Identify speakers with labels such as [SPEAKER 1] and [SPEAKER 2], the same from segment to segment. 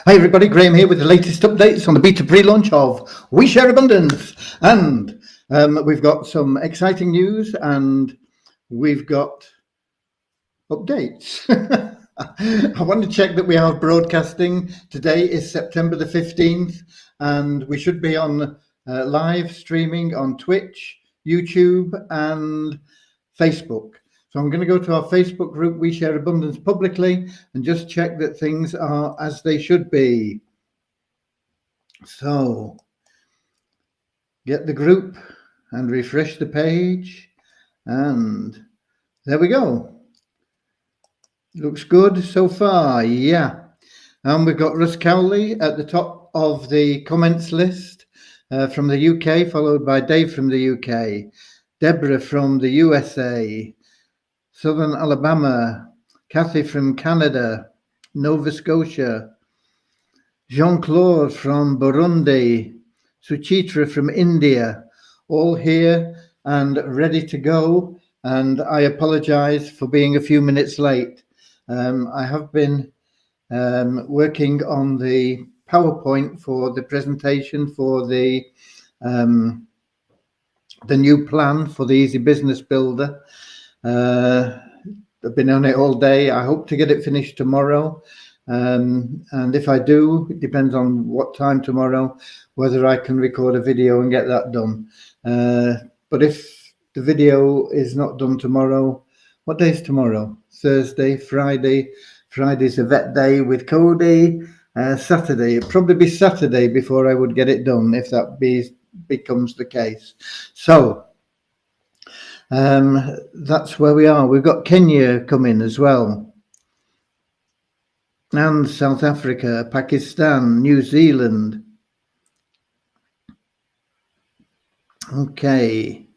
[SPEAKER 1] Hi everybody, Graham here with the latest updates on the beta pre-launch of We Share Abundance, and we've got some exciting news and we've got updates. I want to check that we are broadcasting. Today is September the 15th and we should be on live streaming on Twitch, YouTube and Facebook. So I'm going to go to our Facebook group, We Share Abundance Publicly, and just check that things are as they should be. So get the group and refresh the page. And there we go. Looks good so far, yeah. And we've got Russ Cowley at the top of the comments list from the UK, followed by Dave from the UK, Deborah from the USA, Southern Alabama, Kathy from Canada, Nova Scotia, Jean-Claude from Burundi, Suchitra from India, all here and ready to go. And I apologize for being a few minutes late. I have been working on the PowerPoint for the presentation for the new plan for the Easy Business Builder. I've been on it all day. I hope to get it finished tomorrow. And if I do, it depends on what time tomorrow, whether I can record a video and get that done. But if the video is not done tomorrow, what day is tomorrow? Thursday, Friday. Friday's a vet day with Cody. Saturday, it'd probably be Saturday before I would get it done, if that becomes the case. So that's where we are. We've got Kenya coming as well, and South Africa, Pakistan, New Zealand. Okay.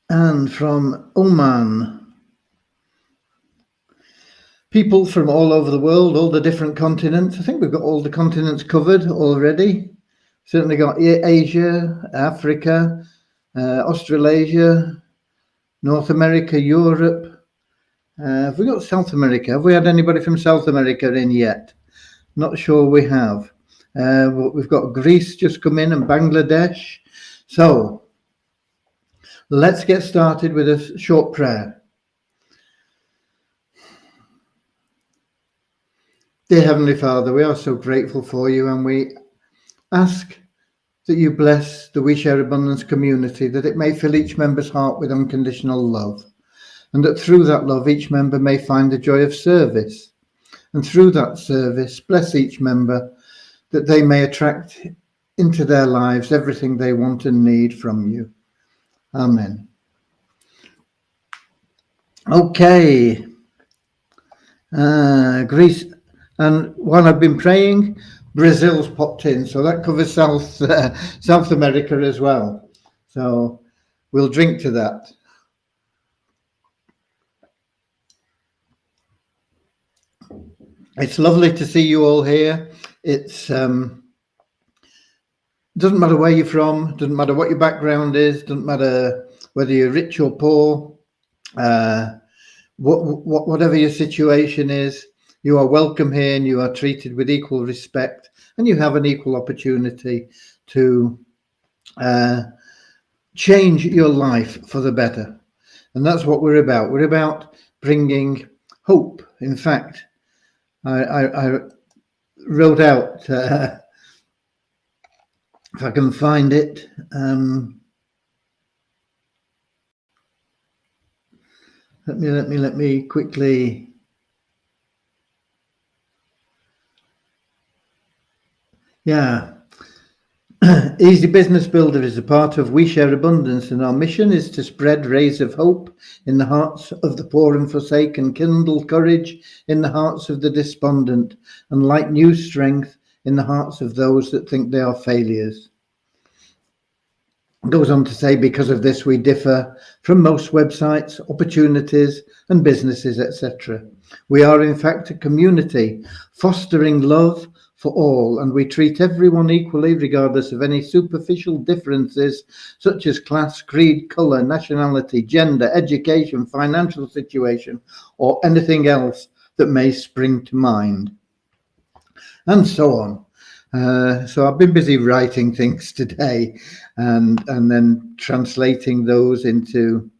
[SPEAKER 1] And from Oman. People from all over the world, all the different continents. I think we've got all the continents covered already. Certainly got Asia, Africa, Australasia, North America, Europe. Have we got South America? Have we had anybody from South America in yet? Not sure we have. We've got Greece just come in and Bangladesh. So let's get started with a short prayer. Dear Heavenly Father, we are so grateful for you, and we ask that you bless the We Share Abundance community, that it may fill each member's heart with unconditional love, and that through that love each member may find the joy of service, and through that service bless each member, that they may attract into their lives everything they want and need from you. Amen. Okay. Greece. And while I've been praying, Brazil's popped in, so that covers South America as well. So we'll drink to that. It's lovely to see you all here. It's doesn't matter where you're from, doesn't matter what your background is, doesn't matter whether you're rich or poor, whatever your situation is. You are welcome here and you are treated with equal respect, and you have an equal opportunity to change your life for the better. And that's what we're about. We're about bringing hope. In fact, I wrote out, if I can find it, let me quickly. Yeah. Easy Business Builder is a part of We Share Abundance, and our mission is to spread rays of hope in the hearts of the poor and forsaken, kindle courage in the hearts of the despondent, and light new strength in the hearts of those that think they are failures. It goes on to say, because of this, we differ from most websites, opportunities, and businesses, etc. We are, in fact, a community fostering love, for all, and we treat everyone equally regardless of any superficial differences such as class, creed, colour, nationality, gender, education, financial situation, or anything else that may spring to mind, and so on. So I've been busy writing things today and then translating those into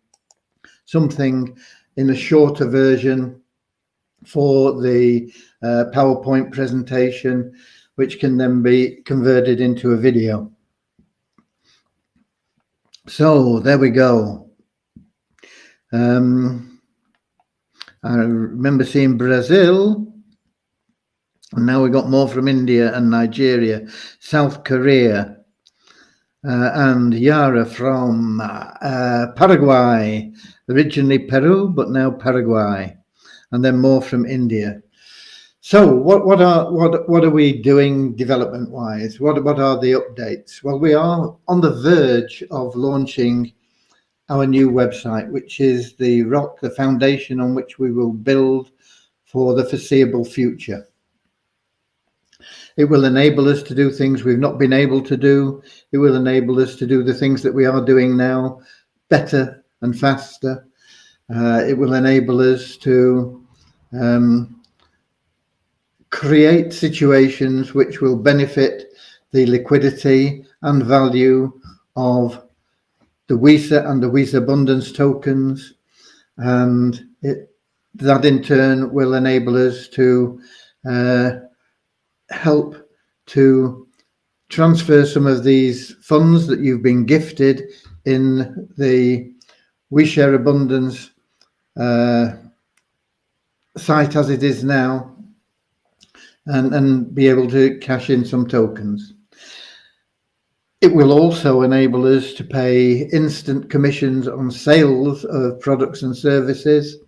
[SPEAKER 1] something in a shorter version for the PowerPoint presentation, which can then be converted into a video. So there we go. I remember seeing Brazil, and now we got more from India and Nigeria, South Korea, and Yara from Paraguay, originally Peru, but now Paraguay, and then more from India. So what are we doing development wise? What are the updates? Well, we are on the verge of launching our new website, which is the foundation on which we will build for the foreseeable future. It will enable us to do things we've not been able to do. It will enable us to do the things that we are doing now better and faster. It will enable us to create situations which will benefit the liquidity and value of the WISA and the WISA Abundance tokens, and that in turn will enable us to help to transfer some of these funds that you've been gifted in the WeShare Abundance site as it is now, and be able to cash in some tokens. It will also enable us to pay instant commissions on sales of products and services,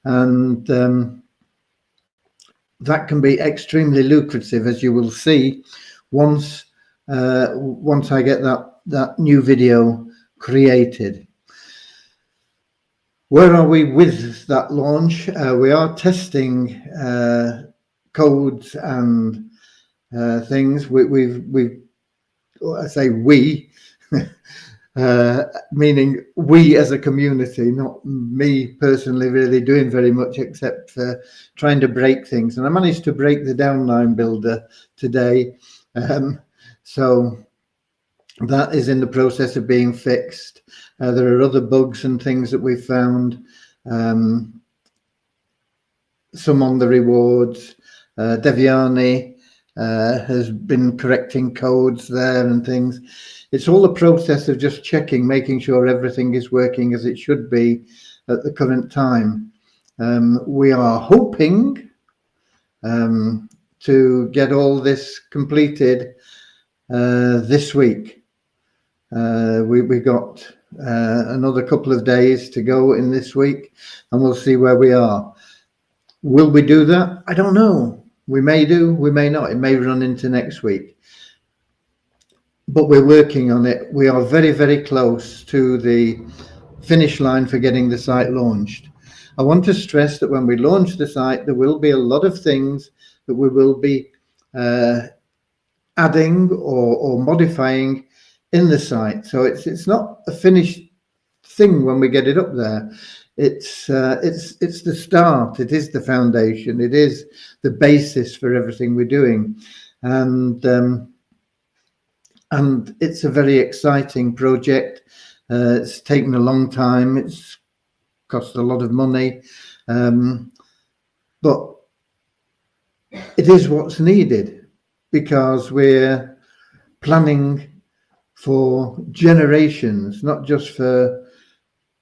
[SPEAKER 1] and that can be extremely lucrative, as you will see once I get that new video created. Where are we with that launch? We are testing codes and things. I say we, meaning we as a community, not me personally really doing very much except for trying to break things. And I managed to break the downline builder today. So that is in the process of being fixed. There are other bugs and things that we've found, some on the rewards. Devyani has been correcting codes there and things. It's all a process of just checking, making sure everything is working as it should be at the current time. We are hoping to get all this completed this week. We got another couple of days to go in this week, and we'll see where we are. Will we do that? I don't know. We may do, we may not. It may run into next week. But we're working on it. We are very, very close to the finish line for getting the site launched. I want to stress that when we launch the site, there will be a lot of things that we will be adding or modifying in the site. So it's not a finished thing when we get it up there. It's the start. It is the foundation. It is the basis for everything we're doing, and it's a very exciting project. It's taken a long time. It's cost a lot of money, but it is what's needed, because we're planning for generations, not just for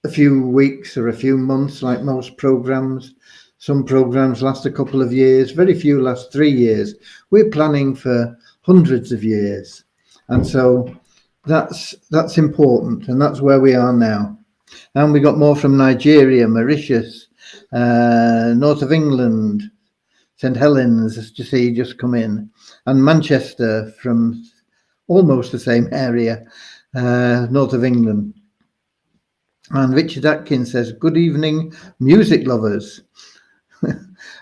[SPEAKER 1] a few weeks or a few months like most programs. Some programs last a couple of years, very few last 3 years. We're planning for hundreds of years, and so that's important, and that's where we are now. And we got more from Nigeria, Mauritius, north of England, St Helens, as you see, just come in, and Manchester from almost the same area, north of England. And Richard Atkins says, good evening, music lovers.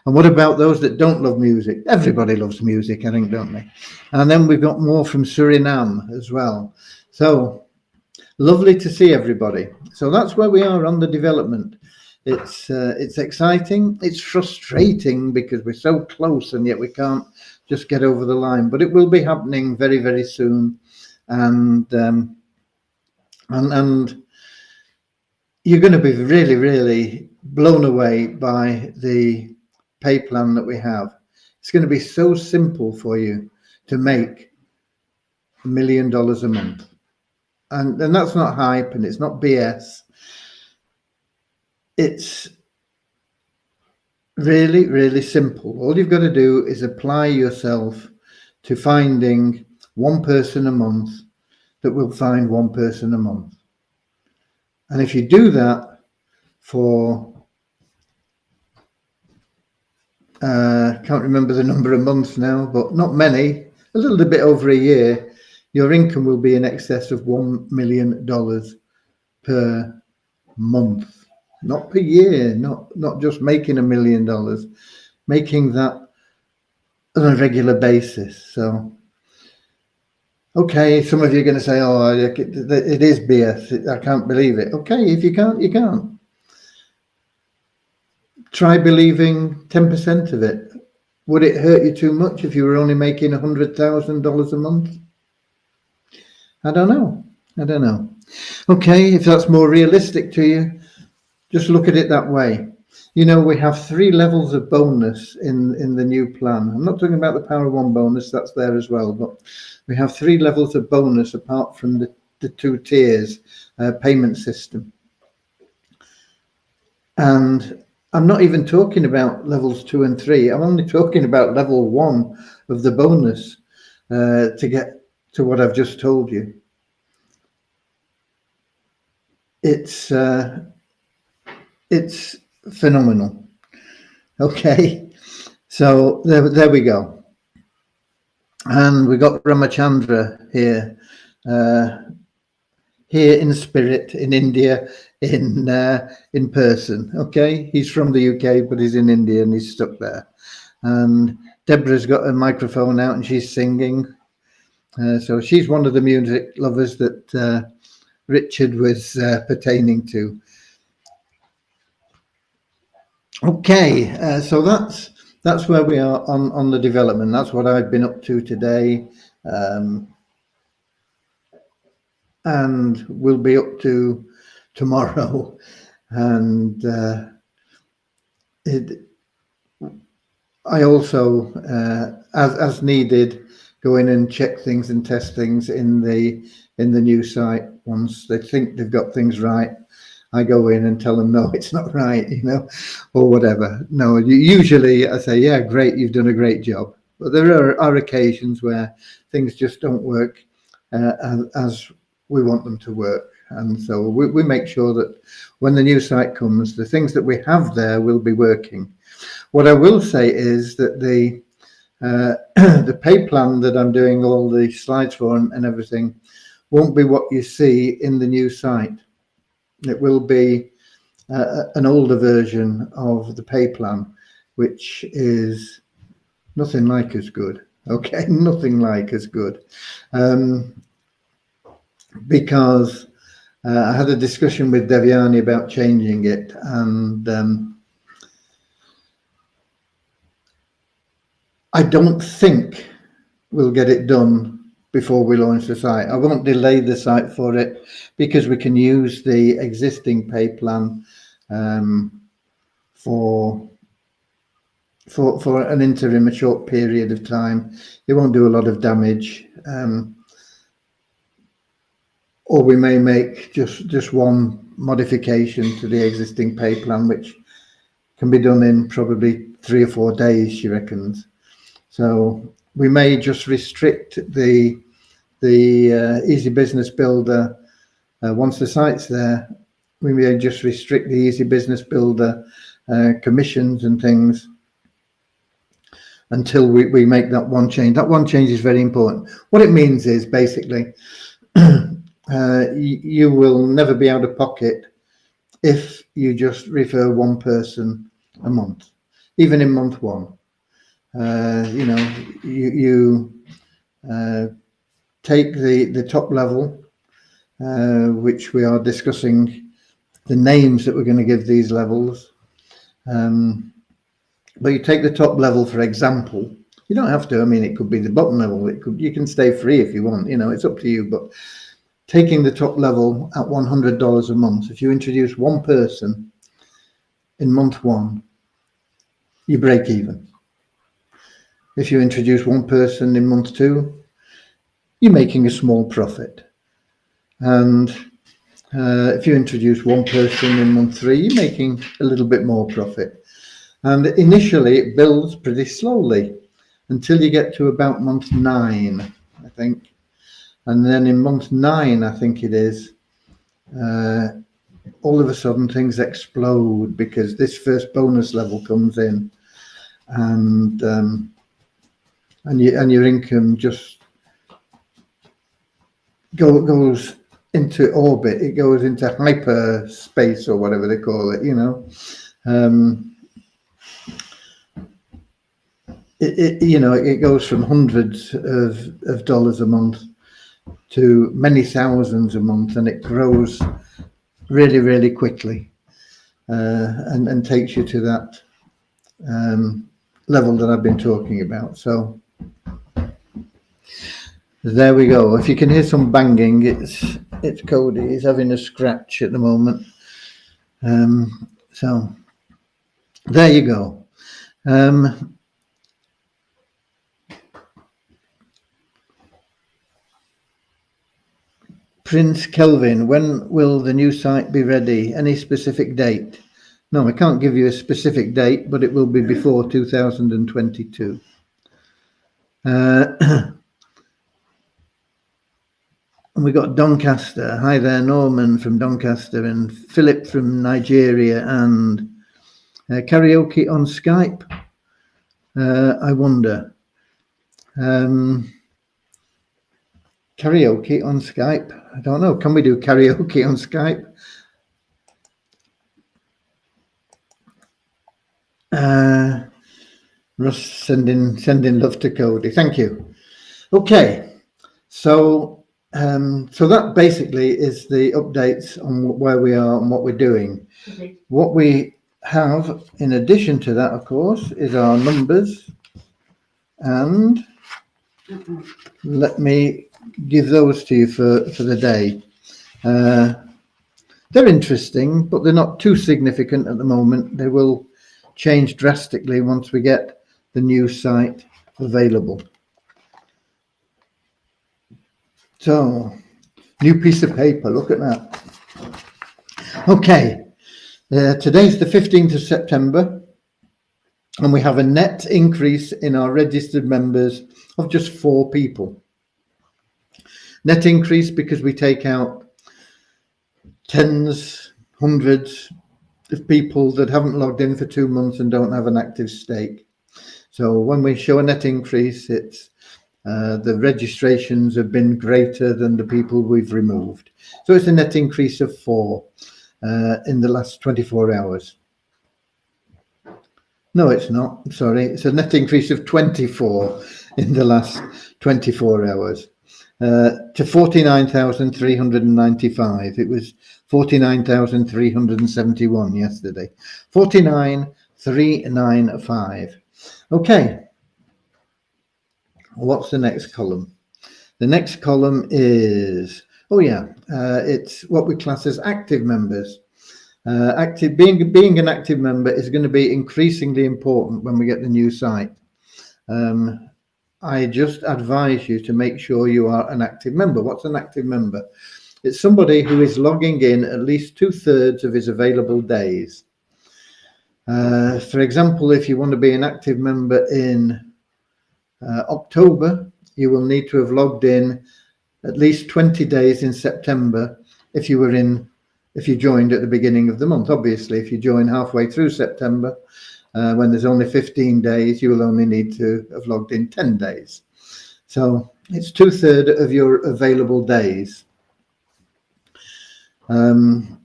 [SPEAKER 1] And what about those that don't love music? Everybody loves music, I think, don't they? And then we've got more from Suriname as well. So lovely to see everybody. So that's where we are on the development. It's exciting. It's frustrating because we're so close and yet we can't just get over the line. But it will be happening very, very soon, and you're going to be really, really blown away by the pay plan that we have. It's going to be so simple for you to make $1 million a month. And that's not hype and it's not BS. It's really, really simple. All you've got to do is apply yourself to finding one person a month that will find one person a month. And if you do that for, can't remember the number of months now, but not many, a little bit over a year, your income will be in excess of $1 million per month, not per year, not just making $1 million, making that on a regular basis. So, okay, some of you are going to say, oh, it is BS. I can't believe it. Okay, if you can't, you can't. Try believing 10% of it. Would it hurt you too much if you were only making $100,000 a month? I don't know. Okay, if that's more realistic to you, just look at it that way. You know, we have 3 levels of bonus in the new plan. I'm not talking about the Power One bonus, that's there as well, but we have 3 levels of bonus apart from the 2 tiers payment system. And I'm not even talking about levels 2 and 3. I'm only talking about level 1 of the bonus to get to what I've just told you. It's phenomenal. Okay, so there we go. And we got Ramachandra here, here in spirit, in India, in person. Okay, he's from the UK, but he's in India and he's stuck there. And Deborah's got a microphone out and she's singing. So she's one of the music lovers that Richard was pertaining to. Okay, so that's where we are on the development. That's what I've been up to today, and we'll be up to tomorrow. And I also, as needed, go in and check things and test things in the new site. Once they think they've got things right, I go in and tell them, no, it's not right, you know, or whatever. No, usually I say, yeah, great, you've done a great job. But there are occasions where things just don't work as we want them to work. And so we make sure that when the new site comes, the things that we have there will be working. What I will say is that the pay plan that I'm doing all the slides for and everything won't be what you see in the new site. It will be an older version of the pay plan, which is nothing like as good. Okay, nothing like as good. Because I had a discussion with Devyani about changing it, and I don't think we'll get it done before we launch the site. I won't delay the site for it because we can use the existing pay plan for an interim, a short period of time. It won't do a lot of damage, or we may make just one modification to the existing pay plan, which can be done in probably 3 or 4 days, she reckons. So we may just restrict the Easy Business Builder once the site's there. We may just restrict the Easy Business Builder commissions and things until we make that one change. That one change is very important. What it means is basically you will never be out of pocket if you just refer one person a month. even in month one. You know, you take the top level, which we are discussing the names that we're going to give these levels. But you take the top level, for example. You don't have to. I mean, it could be the bottom level. You can stay free if you want. You know, it's up to you. But taking the top level at $100 a month, if you introduce one person in month one, you break even. If you introduce one person in month two, you're making a small profit. And if you introduce one person in month three, you're making a little bit more profit. And initially, it builds pretty slowly until you get to about month 9, I think. And then in month 9, I think it is, all of a sudden things explode because this first bonus level comes in, and your income just goes into orbit. It goes into hyperspace, or whatever they call it, you know. It goes from hundreds of dollars a month to many thousands a month, and it grows really, really quickly, and takes you to that level that I've been talking about. So there we go. If you can hear some banging, it's Cody. He's having a scratch at the moment. So there you go. Prince Kelvin, when will the new site be ready? Any specific date? No, I can't give you a specific date, but it will be before 2022. And we got Doncaster. Hi there, Norman from Doncaster, and Philip from Nigeria, and karaoke on Skype. I wonder. Karaoke on Skype. I don't know. Can we do karaoke on Skype? Russ sending love to Cody. Thank you. Okay, so that basically is the updates on where we are and what we're doing. Okay. What we have in addition to that, of course, is our numbers, and let me give those to you for the day. They're interesting, but they're not too significant at the moment. They will change drastically once we get the new site available. So, new piece of paper, look at that. Okay, today's the 15th of September, and we have a net increase in our registered members of just 4 people. Net increase because we take out tens, hundreds of people that haven't logged in for 2 months and don't have an active stake. So when we show a net increase, it's the registrations have been greater than the people we've removed. So it's a net increase of 4 in the last 24 hours. No, it's not. I'm sorry. It's a net increase of 24 in the last 24 hours. To 49,395. It was 49,371 yesterday. 49,395. Okay. What's the next column? The next column is, it's what we class as active members. Being an active member is going to be increasingly important when we get the new site. I just advise you to make sure you are an active member. What's an active member? It's somebody who is logging in at least 2/3 of his available days. For example, if you want to be an active member in October, you will need to have logged in at least 20 days in September if you joined at the beginning of the month. Obviously, if you join halfway through September, when there's only 15 days, you will only need to have logged in 10 days. So it's 2/3 of your available days. And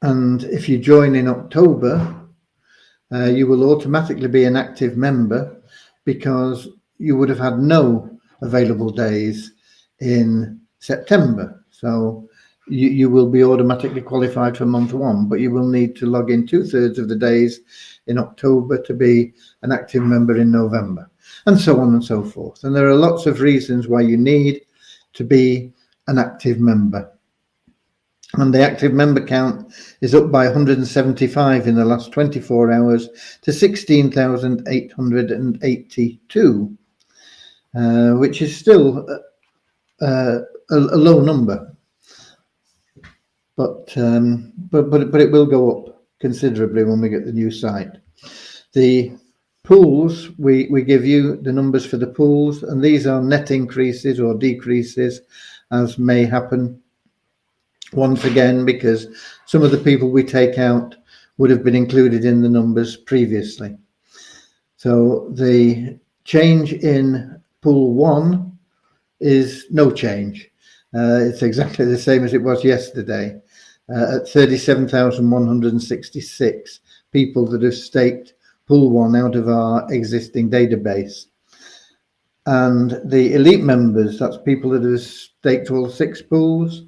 [SPEAKER 1] if you join in October, you will automatically be an active member because you would have had no available days in September. So you will be automatically qualified for month one, but you will need to log in 2/3 of the days in October to be an active member in November, and so on and so forth. And there are lots of reasons why you need to be an active member. And the active member count is up by 175 in the last 24 hours to 16,882, which is still a low number, but it will go up considerably when we get the new site. The pools, we give you the numbers for the pools, and these are net increases or decreases as may happen. Once again, because some of the people we take out would have been included in the numbers previously. So the change in pool 1 is no change. It's exactly the same as it was yesterday, at 37,166 people that have staked pool 1 out of our existing database. And the elite members, that's people that have staked all 6 pools,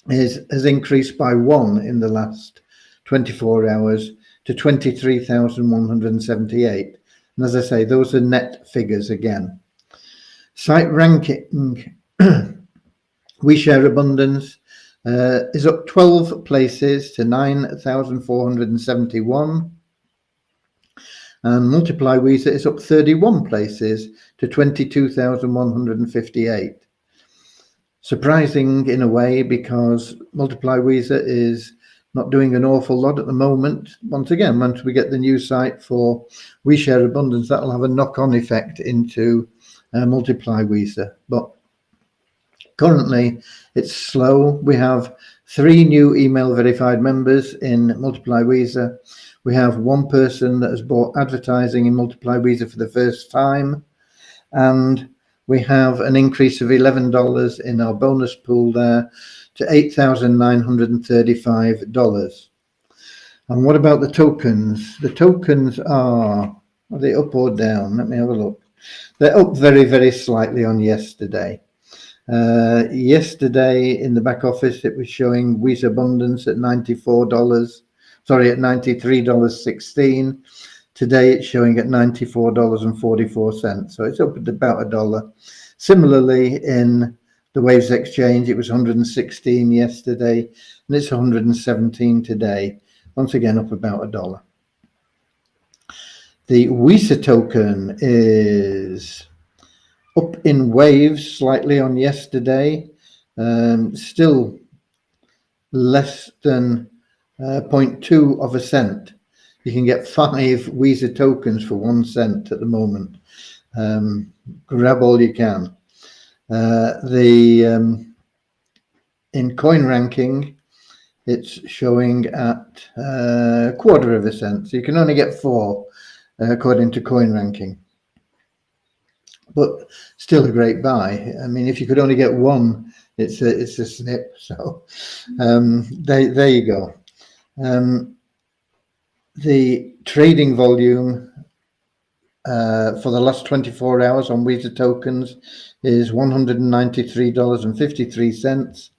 [SPEAKER 1] has increased by 1 in the last 24 hours to 23,178. And as I say, those are net figures again. Site ranking, We Share Abundance is up 12 places to 9,471. And Multiply Weezer is up 31 places to 22,158. Surprising in a way, because Multiply Weezer is not doing an awful lot at the moment. Once again, once we get the new site for We Share Abundance, that'll have a knock-on effect into Multiply Weezer. But currently, it's slow. We have 3 new email verified members in Multiply Weezer. We have 1 person that has bought advertising in Multiply Weezer for the first time, and we have an increase of $11 in our bonus pool there to $8,935. And what about the tokens? The tokens are they up or down? Let me have a look. They're up very, very slightly on yesterday. Yesterday in the back office, it was showing Weezer Abundance at $93.16. Today it's showing at $94.44, so it's up at about $1. Similarly, in the Waves Exchange, it was 116 yesterday, and it's 117 today. Once again, up about $1. The Weezer token is up in waves slightly on yesterday, still less than 0.2 of a cent. You can get 5 Weezer tokens for 1 cent at the moment. Grab all you can. In coin ranking, it's showing at 1/4 of a cent. So you can only get 4 according to coin ranking. But still a great buy. I mean, if you could only get 1, it's a snip. So there you go. The trading volume for the last 24 hours on Weezer tokens is $193.53.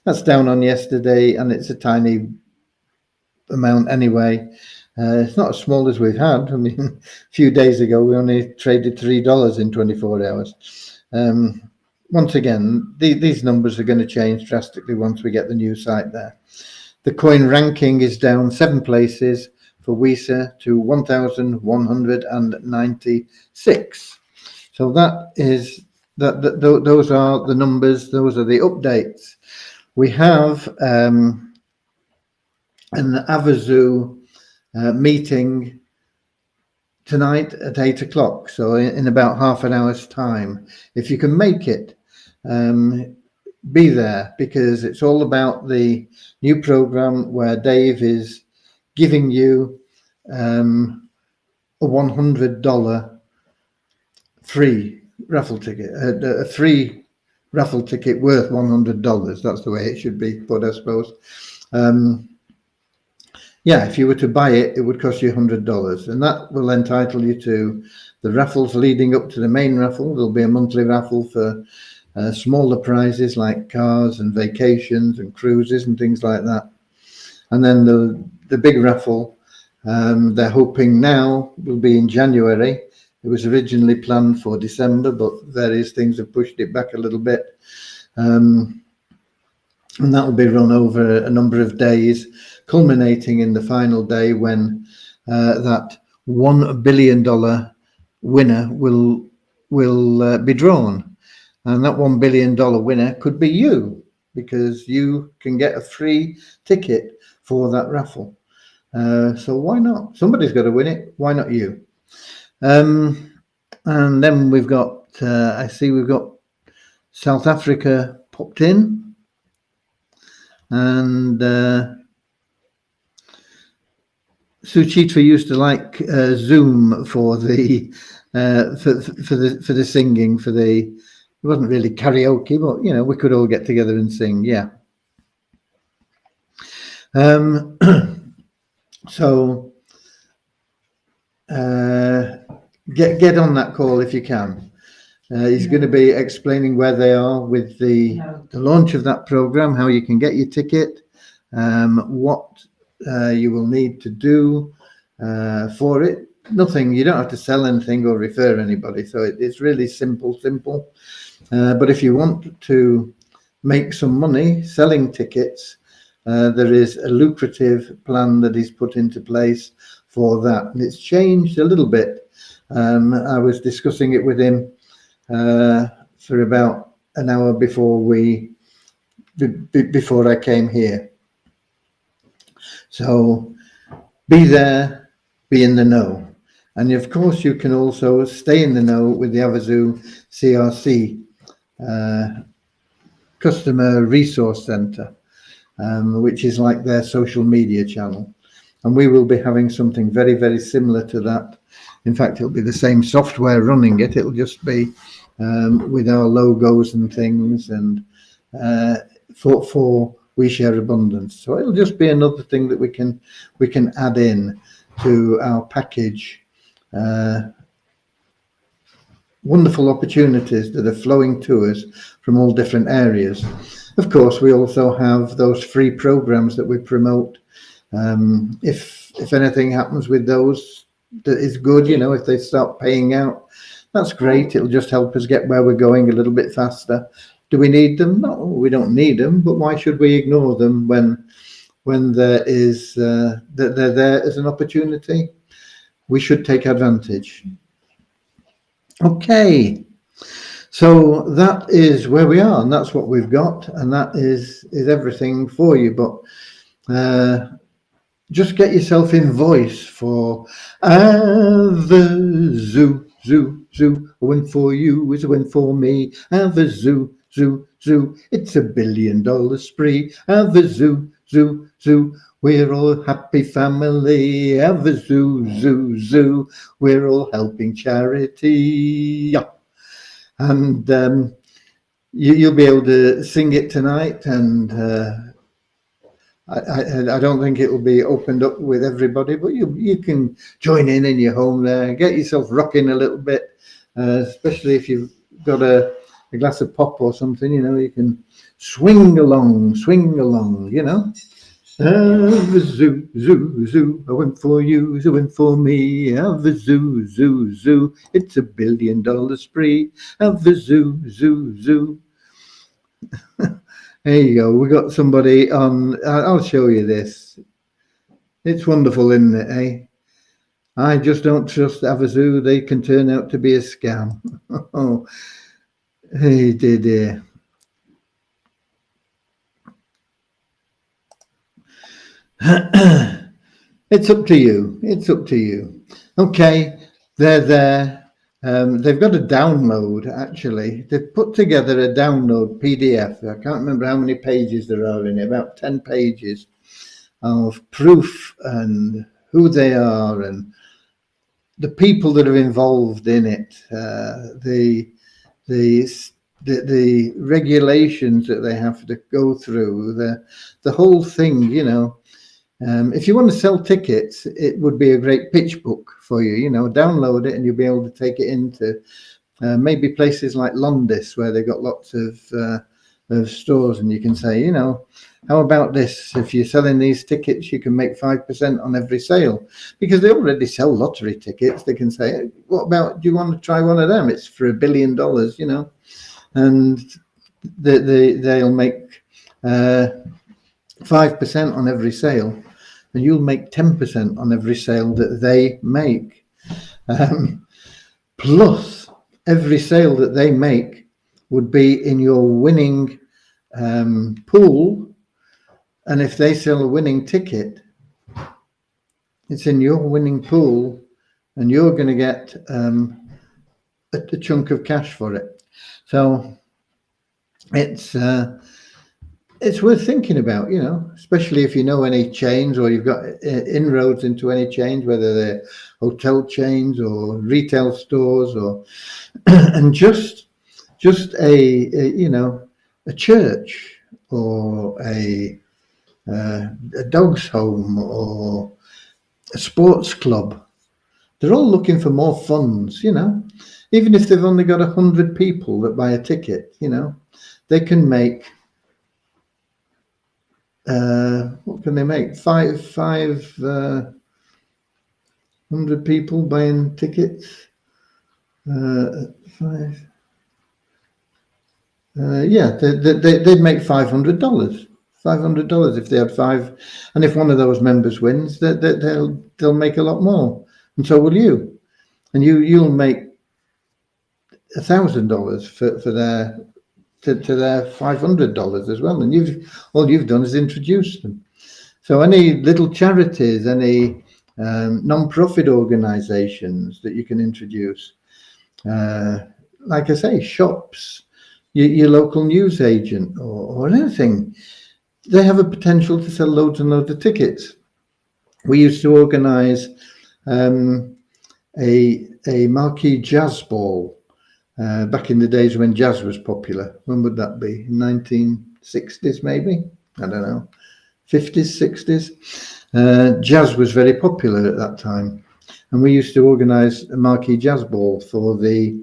[SPEAKER 1] That's down on yesterday, and it's a tiny amount anyway. It's not as small as we've had. I mean, a few days ago, we only traded $3 in 24 hours. Once again, these numbers are going to change drastically once we get the new site there. The coin ranking is down 7 places for Weezer to 1,196. So that is those are the numbers. Those are the updates. We have an Avazu meeting tonight at 8 o'clock. So in about half an hour's time, if you can make it, be there, because it's all about the new program where Dave is giving you a $100 free raffle ticket, a free raffle ticket worth $100. That's the way it should be put, I suppose. yeah, if you were to buy it, it would cost you $100, and that will entitle you to the raffles leading up to the main raffle. There'll be a monthly raffle for smaller prizes like cars and vacations and cruises and things like that. And then the big raffle, they're hoping now will be in January. It was originally planned for December, but various things have pushed it back a little bit. And that will be run over a number of days, culminating in the final day when that $1 billion winner will be drawn. And that $1 billion winner could be you, because you can get a free ticket for that raffle. So why not? Somebody's got to win it. Why not you? And then we've got, I see we've got South Africa popped in. And Suchitra used to like Zoom for the for the singing, for the, it wasn't really karaoke, but you know, we could all get together and sing. Yeah. So get on that call if you can. He's going to be explaining where they are with the launch of that program, how you can get your ticket, what you will need to do for it. Nothing, you don't have to sell anything or refer anybody. So it's really simple. But if you want to make some money selling tickets, there is a lucrative plan that he's put into place for that. And it's changed a little bit. I was discussing it with him for about an hour before I came here. So be there, be in the know. And of course, you can also stay in the know with the Havasu CRC Customer Resource Center, which is like their social media channel. And we will be having something very, very similar to that. In fact, it'll be the same software running it. It'll just be with our logos and things, and for We Share Abundance. So it'll just be another thing that we can add in to our package. Wonderful opportunities that are flowing to us from all different areas. Of course, we also have those free programs that we promote. If anything happens with those, that is good. You know, if they start paying out, that's great. It'll just help us get where we're going a little bit faster. Do we need them? No, we don't need them. But why should we ignore them when there is that they're there as an opportunity? We should take advantage. Okay, so that is where we are, and that's what we've got, and that is everything for you. But just get yourself in voice for Havasu, zoo. A win for you is a win for me. Havasu, zoo. It's $1 billion spree. Havasu, zoo. We're all happy family. Havasu, zoo. We're all helping charity. Yeah. And you'll be able to sing it tonight, and I don't think it will be opened up with everybody, but you can join in your home there, get yourself rocking a little bit, especially if you've got a glass of pop or something. You know, you can swing along, you know. Havasu, zoo. A win for you is a win for me. Havasu, zoo. It's $1 billion spree. Havasu, zoo. There you go. We got somebody on. I'll show you this. It's wonderful, isn't it? Eh? I just don't trust Havasu. They can turn out to be a scam. Oh, hey, dear. It's up to you. Okay, they're there. They've got a download, actually. They've put together a download PDF. I can't remember how many pages there are in it, about 10 pages of proof and who they are and the people that are involved in it, the regulations that they have to go through, the whole thing, you know. If you want to sell tickets, it would be a great pitch book for you. You know, download it and you'll be able to take it into maybe places like Londis, where they've got lots of stores, and you can say, you know, how about this? If you're selling these tickets, you can make 5% on every sale, because they already sell lottery tickets. They can say, hey, what about, do you want to try one of them? It's for $1 billion, you know, and they'll make 5% on every sale, and you'll make 10% on every sale that they make. Plus, every sale that they make would be in your winning pool. And if they sell a winning ticket, it's in your winning pool, and you're going to get a chunk of cash for it. So it's worth thinking about, you know, especially if you know any chains, or you've got inroads into any chains, whether they're hotel chains or retail stores, or and just a you know, a church or a dog's home or a sports club. They're all looking for more funds, you know. Even if they've only got 100 people that buy a ticket, you know, they can make what can they make? 500 people buying tickets. Yeah, they'd make $500. $500 if they had 5, and if one of those members wins, they'll make a lot more, and so will you, and you'll make $1,000 for their to their $500 as well, and all you've done is introduce them. So any little charities, any non-profit organizations that you can introduce, like I say, shops, your local news agent, or anything, they have a potential to sell loads and loads of tickets. We used to organize a marquee jazz ball back in the days when jazz was popular. When would that be? 1960s, maybe? I don't know. 50s, 60s. Jazz was very popular at that time. And we used to organize a marquee jazz ball for the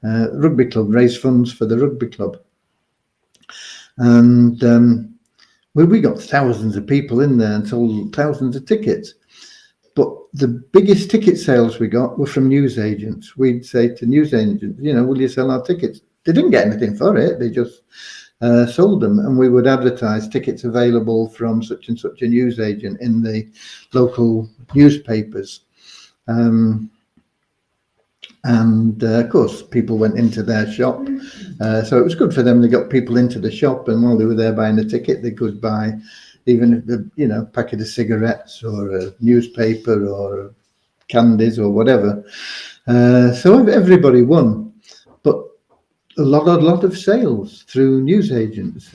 [SPEAKER 1] rugby club, raise funds for the rugby club. And we got thousands of people in there and sold thousands of tickets. But the biggest ticket sales we got were from news agents. We'd say to news agents, you know, will you sell our tickets? They didn't get anything for it. They just sold them. And we would advertise tickets available from such and such a news agent in the local newspapers. And of course, people went into their shop. So it was good for them. They got people into the shop, and while they were there buying a ticket, they could buy even, you know, a packet of cigarettes or a newspaper or candies or whatever. So everybody won, but a lot of sales through news agents.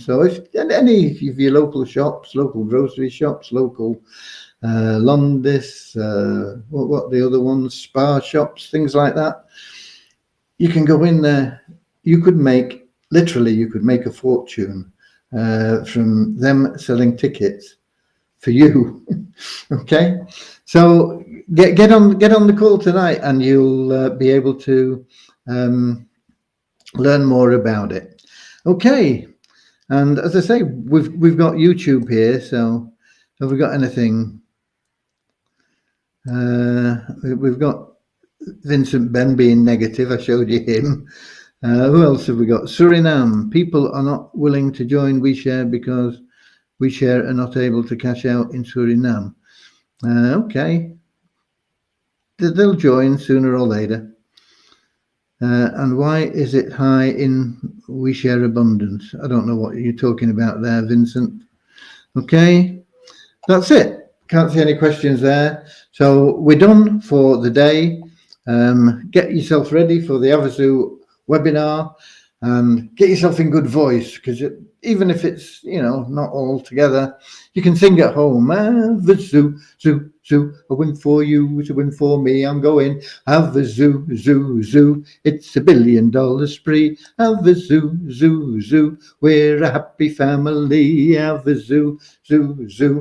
[SPEAKER 1] So if any of your local shops, local grocery shops, local Londis, what the other ones, spa shops, things like that, you can go in there. You could make a fortune from them selling tickets for you. Okay, so get on the call tonight, and you'll be able to learn more about it. Okay, and as I say, we've got YouTube here. So have we got anything? We've got Vincent Ben being negative. I showed you him. Who else have we got? Suriname. People are not willing to join WeShare because WeShare are not able to cash out in Suriname. Okay. They'll join sooner or later. And why is it high in WeShare abundance? I don't know what you're talking about there, Vincent. Okay. That's it. Can't see any questions there. So we're done for the day. Get yourself ready for the Havasu webinar, and get yourself in good voice, because even if it's, you know, not all together, you can sing at home. Havasu, zoo, zoo, a win for you, it's a win for me, I'm going. Havasu, zoo, zoo, it's $1 billion spree. Havasu, zoo, zoo, we're a happy family. Havasu, zoo, zoo.